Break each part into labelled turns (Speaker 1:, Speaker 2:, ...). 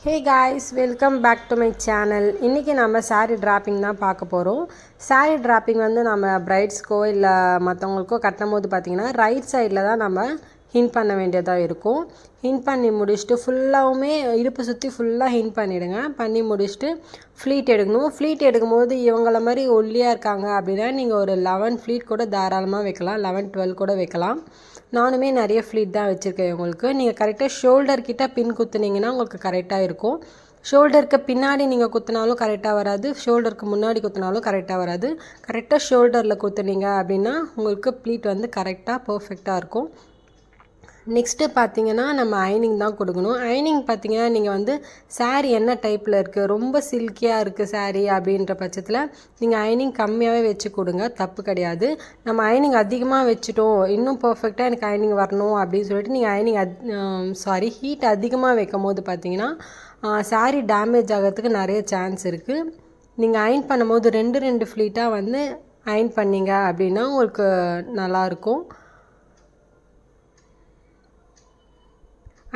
Speaker 1: Hey guys, welcome back to my channel. இன்னைக்கு நம்ம saree draping தான் பார்க்க போறோம். saree draping வந்து நம்ம bridesko இல்ல மத்தவங்களுக்கோ கட்டம்போது பாத்தீங்கன்னா ரைட் சைடுல தான் நம்ம ஹின் பண்ண வேண்டியதா இருக்கும். ஹின் பண்ணி முடிச்சிட்டு ஃபுல்லாவுமே இடுப்பு சுத்தி ஃபுல்லா ஹின் பண்ணிடுங்க. பண்ணி முடிச்சிட்டு ஃப்ளீட் எடுக்கணும். ஃப்ளீட் எடுக்கும்போது இவங்கள மாதிரி ஒல்லியா இருக்காங்க அப்படினா நீங்க ஒரு 11 ஃப்ளீட் கூட தாராளமா வைக்கலாம். 11 12 கூட வைக்கலாம். நானுமே நிறைய ஃப்ளீட் தான் வச்சிருக்கேன் உங்களுக்கு. நீங்க கரெக்ட்டா ஷோல்டர் கிட்ட பின் குத்துனீங்கன்னா உங்களுக்கு கரெக்ட்டா இருக்கும். ஷோல்டருக்கு பின்னாடி நீங்க குத்துனாலும் கரெக்ட்டா வராது. ஷோல்டருக்கு முன்னாடி குத்துனாலும் கரெக்ட்டா வராது. கரெக்ட்டா ஷோல்டர்ல குத்துனீங்க அப்படினா உங்களுக்கு ப்ளீட் வந்து கரெக்ட்டா பெர்ஃபெக்ட்டா இருக்கும். நெக்ஸ்ட் பாத்தீங்கன்னா நம்ம அயனிங் தான் கொடுக்கணும். அயனிங் பாத்தீங்கன்னா நீங்க வந்து saree என்ன டைப்ல இருக்கு, ரொம்ப சில்கியா இருக்கு saree அப்படின்ற பட்சத்துல நீங்க அயனிங் கம்மியாவே வெச்சு கொடுங்க, தப்பு கிடையாது. நம்ம அயனிங் அதிகமா வெச்சிட்டோம், இன்னும் பெர்ஃபெக்ட்டா எனக்கு அயனிங் வரணும் அப்படி சொல்லிட்டு நீங்க அயனிங் ஹீட் அதிகமா வைக்கும்போது பாத்தீங்கன்னா saree டேமேஜ் ஆகிறதுக்கு நிறைய சான்ஸ் இருக்கு. நீங்க அயன் பண்ணும்போது ரெண்டு ஃப்ளீட்டா வந்து அயன் பண்ணீங்க அப்படினா உங்களுக்கு நல்லா இருக்கும்.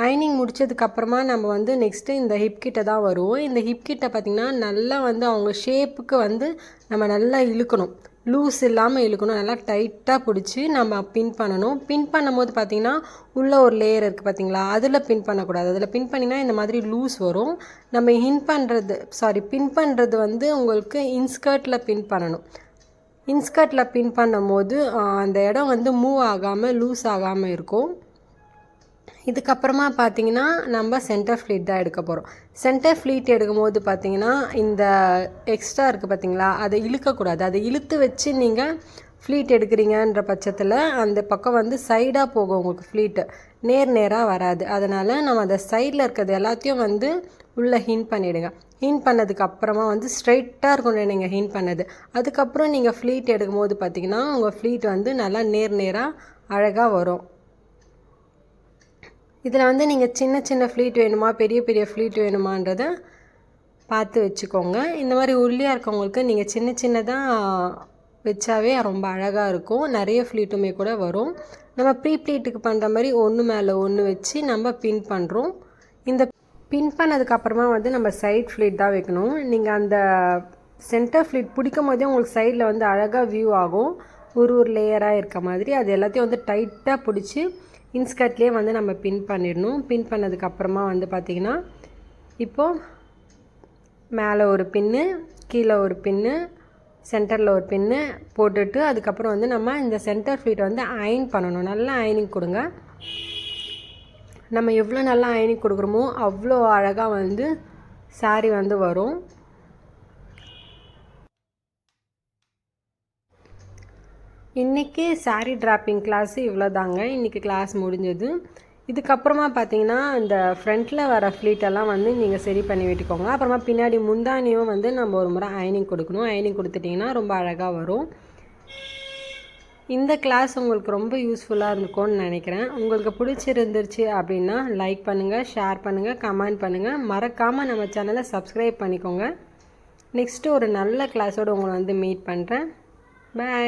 Speaker 1: அயனிங் முடிச்சதுக்கு அப்புறமா நம்ம வந்து நெக்ஸ்ட் இந்த ஹிப் கிட்ட தான் வருவோம். இந்த ஹிப் கிட்ட பாத்தீங்கன்னா நல்லா வந்து அவங்க ஷேப்புக்கு வந்து நம்ம நல்லா இழுக்கணும். லூஸ் இல்லாம இழுக்கணும். நல்லா டைட்டா பிடிச்சி நம்ம பின் பண்ணனும். பின் பண்ணும்போது பாத்தீங்கன்னா உள்ள ஒரு லேயர் இருக்கு பாத்தீங்களா, அதுல பின் பண்ண கூடாது. அதுல பின் பண்ணினா இந்த மாதிரி லூஸ் வரும். நம்ம பின் பண்றது வந்து உங்களுக்கு இன்ஸ்கர்ட்ல பின் பண்ணனும். இன்ஸ்கர்ட்ல பின் பண்ணும்போது அந்த இடம் வந்து மூவ் ஆகாம லூஸ் ஆகாம இருக்கும். இதுக்கு அப்புறமா பாத்தீங்கன்னா நம்ம சென்டர் ஃப்ளீட் தான் எடுக்க போறோம். சென்டர் ஃப்ளீட் எடுக்கும்போது பாத்தீங்கன்னா இந்த எக்ஸ்ட்ரா இருக்கு பாத்தீங்களா, அதை இழுக்க கூடாது. அதை இழுத்து வச்சு நீங்க ஃப்ளீட் எடுக்கறீங்கன்ற பட்சத்துல அந்த பக்கம் வந்து சைடா போகும் உங்களுக்கு ஃப்ளீட். நேரா வராது. அதனால நம்ம அந்த சைடுல இருக்கிறது எல்லாத்தையும் வந்து உள்ள ஹின் பண்ணிடுங்க. ஹின் பண்ணதுக்கு அப்புறமா வந்து ஸ்ட்ரைட்டா இருக்கணும் நீங்க ஹின் பண்ணது. அதுக்கு அப்புறம் நீங்க ஃப்ளீட் எடுக்கும்போது பாத்தீங்கன்னா உங்க ஃப்ளீட் வந்து நல்லா நேரா அழகா வரும். இதுல வந்து நீங்க சின்ன ஃப்ளீட் வேணுமா பெரிய ஃப்ளீட் வேணுமான்றத பார்த்து வெச்சுக்கோங்க. இந்த மாதிரி ஒல்லியா இருக்கவங்களுக்கு நீங்க சின்னதா வெச்சாவே ரொம்ப அழகா இருக்கும். நிறைய ஃப்ளீட்டுமே கூட வரும். நம்ம ப்ரீ ப்ளீட்டுக்கு பண்ற மாதிரி ஒன்னு மேல ஒன்னு வெச்சு நம்ம பின் பண்றோம். இந்த பின் பண்ணதுக்கு அப்புறமா வந்து நம்ம சைடு ஃப்ளீட் தான் வைக்கணும். நீங்க அந்த சென்டர் ஃப்ளீட் பிடிக்கும்போதே உங்களுக்கு சைடுல வந்து அழகா வியூ ஆகும். ஒரு லேயரா இருக்க மாதிரி அது எல்லாத்தையும் வந்து டைட்டா பிடிச்சி இன்ஸ்கர்ட்லயே வந்து நம்ம பின் பண்ணிடணும். பின் பண்ணதுக்கு அப்புறமா வந்து பாத்தீங்கன்னா இப்போ மேலே ஒரு பின்னு, கீழே ஒரு பின்னு, சென்டர்ல ஒரு பின்னு போட்டுட்டு அதுக்கு அப்புறம் வந்து நம்ம இந்த சென்டர் ஃப்ளீட் வந்து அயன் பண்ணனும். நல்லா அயனிங் கொடுங்க. நம்ம எவ்வளவு நல்லா அயனிங் கொடுக்கறோமோ அவ்வளோ அழகா வந்து saree வந்து வரும். இன்னைக்கு saree draping கிளாஸ் இவ்வளவுதாங்க. இன்னைக்கு கிளாஸ் முடிஞ்சது. இதுக்கு அப்புறமா பாத்தீங்கன்னா இந்த ஃப்ரண்ட்ல வர ஃப்ளீட் எல்லாம் வந்து நீங்க சரி பண்ணி விட்டுக்கோங்க. அப்புறமா பின்னாடி முந்தானியும் வந்து நம்ம ஒரு முறை அயனிங் கொடுக்கணும். அயனிங் கொடுத்துட்டீங்கன்னா ரொம்ப அழகா வரும். இந்த கிளாஸ் உங்களுக்கு ரொம்ப யூஸ்ஃபுல்லா இருக்கும்னு நினைக்கிறேன். உங்களுக்கு பிடிச்சிருந்துச்சு அப்படினா லைக் பண்ணுங்க, ஷேர் பண்ணுங்க, கமெண்ட் பண்ணுங்க. மறக்காம நம்ம சேனலை சப்ஸ்கிரைப் பண்ணிக்கோங்க. நெக்ஸ்ட் ஒரு நல்ல கிளாஸோட உங்களை வந்து மீட் பண்றேன். பை.